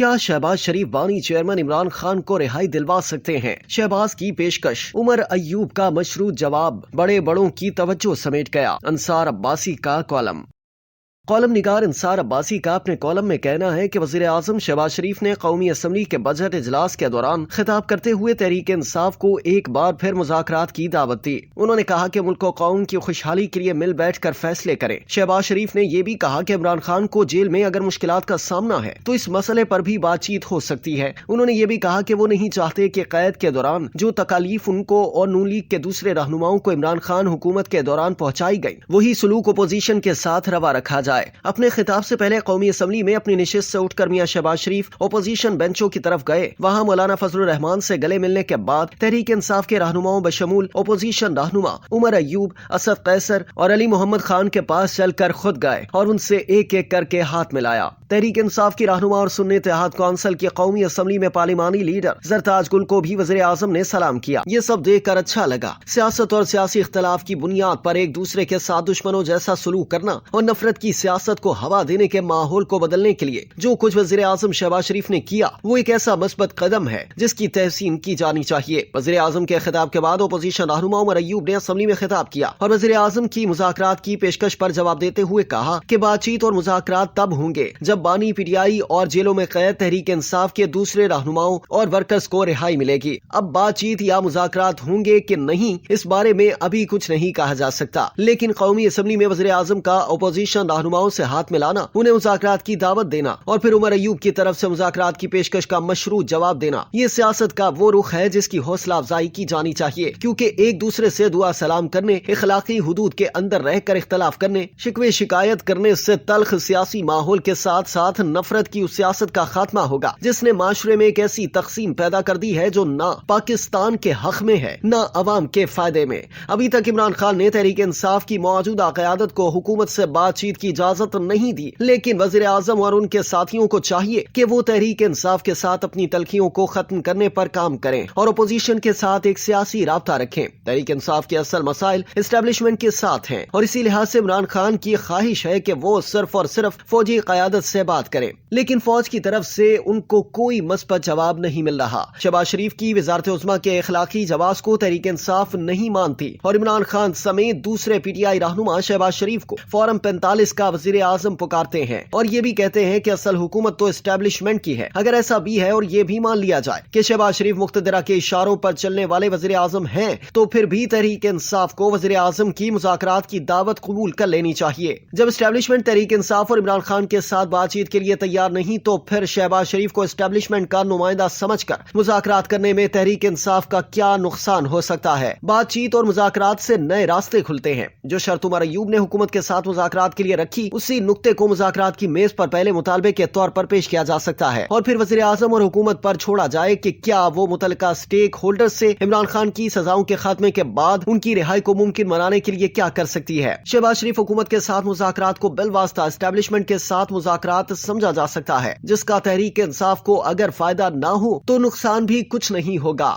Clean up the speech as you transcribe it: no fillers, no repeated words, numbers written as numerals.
کیا شہباز شریف بانی چیئرمین عمران خان کو رہائی دلوا سکتے ہیں؟ شہباز کی پیشکش، عمر ایوب کا مشروط جواب بڑے بڑوں کی توجہ سمیٹ گیا۔ انصار عباسی کا کالم نگار انصار عباسی کا اپنے کالم میں کہنا ہے کہ وزیر اعظم شہباز شریف نے قومی اسمبلی کے بجٹ اجلاس کے دوران خطاب کرتے ہوئے تحریک انصاف کو ایک بار پھر مذاکرات کی دعوت دی۔ انہوں نے کہا کہ ملک و قوم کی خوشحالی کے لیے مل بیٹھ کر فیصلے کریں۔ شہباز شریف نے یہ بھی کہا کہ عمران خان کو جیل میں اگر مشکلات کا سامنا ہے تو اس مسئلے پر بھی بات چیت ہو سکتی ہے۔ انہوں نے یہ بھی کہا کہ وہ نہیں چاہتے کہ قید کے دوران جو تکالیف ان کو اور نون لیگ کے دوسرے رہنماؤں کو عمران خان حکومت کے دوران پہنچائی گئی وہی سلوک اپوزیشن کے ساتھ روا رکھا جائے۔ اپنے خطاب سے پہلے قومی اسمبلی میں اپنی نشست سے اٹھ کر میاں شہباز شریف اپوزیشن بینچوں کی طرف گئے۔ وہاں مولانا فضل الرحمان سے گلے ملنے کے بعد تحریک انصاف کے رہنماؤں بشمول اپوزیشن رہنما عمر ایوب، اسد قیصر اور علی محمد خان کے پاس چل کر خود گئے اور ان سے ایک ایک کر کے ہاتھ ملایا۔ تحریک انصاف کی رہنما اور سنی اتحاد کونسل کی قومی اسمبلی میں پارلیمانی لیڈر زرتاج گل کو بھی وزیر اعظم نے سلام کیا۔ یہ سب دیکھ کر اچھا لگا۔ سیاست اور سیاسی اختلاف کی بنیاد پر ایک دوسرے کے ساتھ دشمنوں جیسا سلوک کرنا اور نفرت کی سیاست کو ہوا دینے کے ماحول کو بدلنے کے لیے جو کچھ وزیر اعظم شہباز شریف نے کیا وہ ایک ایسا مثبت قدم ہے جس کی تحسین کی جانی چاہیے۔ وزیر اعظم کے خطاب کے بعد اپوزیشن رہنما عمر ایوب نے اسمبلی میں خطاب کیا اور وزیر اعظم کی مذاکرات کی پیشکش پر جواب دیتے ہوئے کہا کہ بات چیت اور مذاکرات تب ہوں گے جب بانی، پی ٹی آئی اور جیلوں میں قید تحریک انصاف کے دوسرے رہنماؤں اور ورکرز کو رہائی ملے گی۔ اب بات چیت یا مذاکرات ہوں گے کہ نہیں اس بارے میں ابھی کچھ نہیں کہا جا سکتا، لیکن قومی اسمبلی میں وزیر اعظم کا اپوزیشن رہنماؤں سے ہاتھ ملانا، انہیں مذاکرات کی دعوت دینا اور پھر عمر ایوب کی طرف سے مذاکرات کی پیشکش کا مشروط جواب دینا، یہ سیاست کا وہ رخ ہے جس کی حوصلہ افزائی کی جانی چاہیے، کیونکہ ایک دوسرے سے دعا سلام کرنے، اخلاقی حدود کے اندر رہ کر اختلاف کرنے، شکوے شکایت کرنے سے تلخ سیاسی ماحول کے ساتھ ساتھ نفرت کی اس سیاست کا خاتمہ ہوگا جس نے معاشرے میں ایک ایسی تقسیم پیدا کر دی ہے جو نہ پاکستان کے حق میں ہے نہ عوام کے فائدے میں۔ ابھی تک عمران خان نے تحریک انصاف کی موجودہ قیادت کو حکومت سے بات چیت کی اجازت نہیں دی، لیکن وزیر اعظم اور ان کے ساتھیوں کو چاہیے کہ وہ تحریک انصاف کے ساتھ اپنی تلخیوں کو ختم کرنے پر کام کریں اور اپوزیشن کے ساتھ ایک سیاسی رابطہ رکھیں۔ تحریک انصاف کے اصل مسائل اسٹیبلشمنٹ کے ساتھ ہیں اور اسی لحاظ سے عمران خان کی خواہش ہے کہ وہ صرف اور صرف فوجی قیادت سے بات کریں، لیکن فوج کی طرف سے ان کو کوئی مثبت جواب نہیں مل رہا۔ شہباز شریف کی وزارت عظمیٰ کے اخلاقی جواز کو تحریک انصاف نہیں مانتی اور عمران خان سمیت دوسرے پی ٹی آئی رہنما شہباز شریف کو فارم 45 کا وزیر اعظم پکارتے ہیں اور یہ بھی کہتے ہیں کہ اصل حکومت تو اسٹیبلشمنٹ کی ہے۔ اگر ایسا بھی ہے اور یہ بھی مان لیا جائے کہ شہباز شریف مقتدرہ کے اشاروں پر چلنے والے وزیر اعظم ہیں تو پھر بھی تحریک انصاف کو وزیر اعظم کی مذاکرات کی دعوت قبول کر لینی چاہیے۔ جب اسٹیبلشمنٹ تحریک انصاف اور عمران خان کے ساتھ بات چیت کے لیے تیار نہیں تو پھر شہباز شریف کو اسٹیبلشمنٹ کا نمائندہ سمجھ کر مذاکرات کرنے میں تحریک انصاف کا کیا نقصان ہو سکتا ہے؟ بات چیت اور مذاکرات سے نئے راستے کھلتے ہیں۔ جو شرط عمر ایوب نے حکومت کے ساتھ مذاکرات کے لیے رکھی اسی نقطے کو مذاکرات کی میز پر پہلے مطالبے کے طور پر پیش کیا جا سکتا ہے اور پھر وزیر اعظم اور حکومت پر چھوڑا جائے کہ کیا وہ متعلقہ سٹیک ہولڈر سے عمران خان کی سزاؤں کے خاتمے کے بعد ان کی رہائی کو ممکن بنانے کے لیے کیا کر سکتی ہے۔ شہباز شریف حکومت کے ساتھ مذاکرات کو بالواسطہ اسٹیبلشمنٹ کے ساتھ مذاکرات سمجھا جا سکتا ہے، جس کا تحریک انصاف کو اگر فائدہ نہ ہو تو نقصان بھی کچھ نہیں ہوگا۔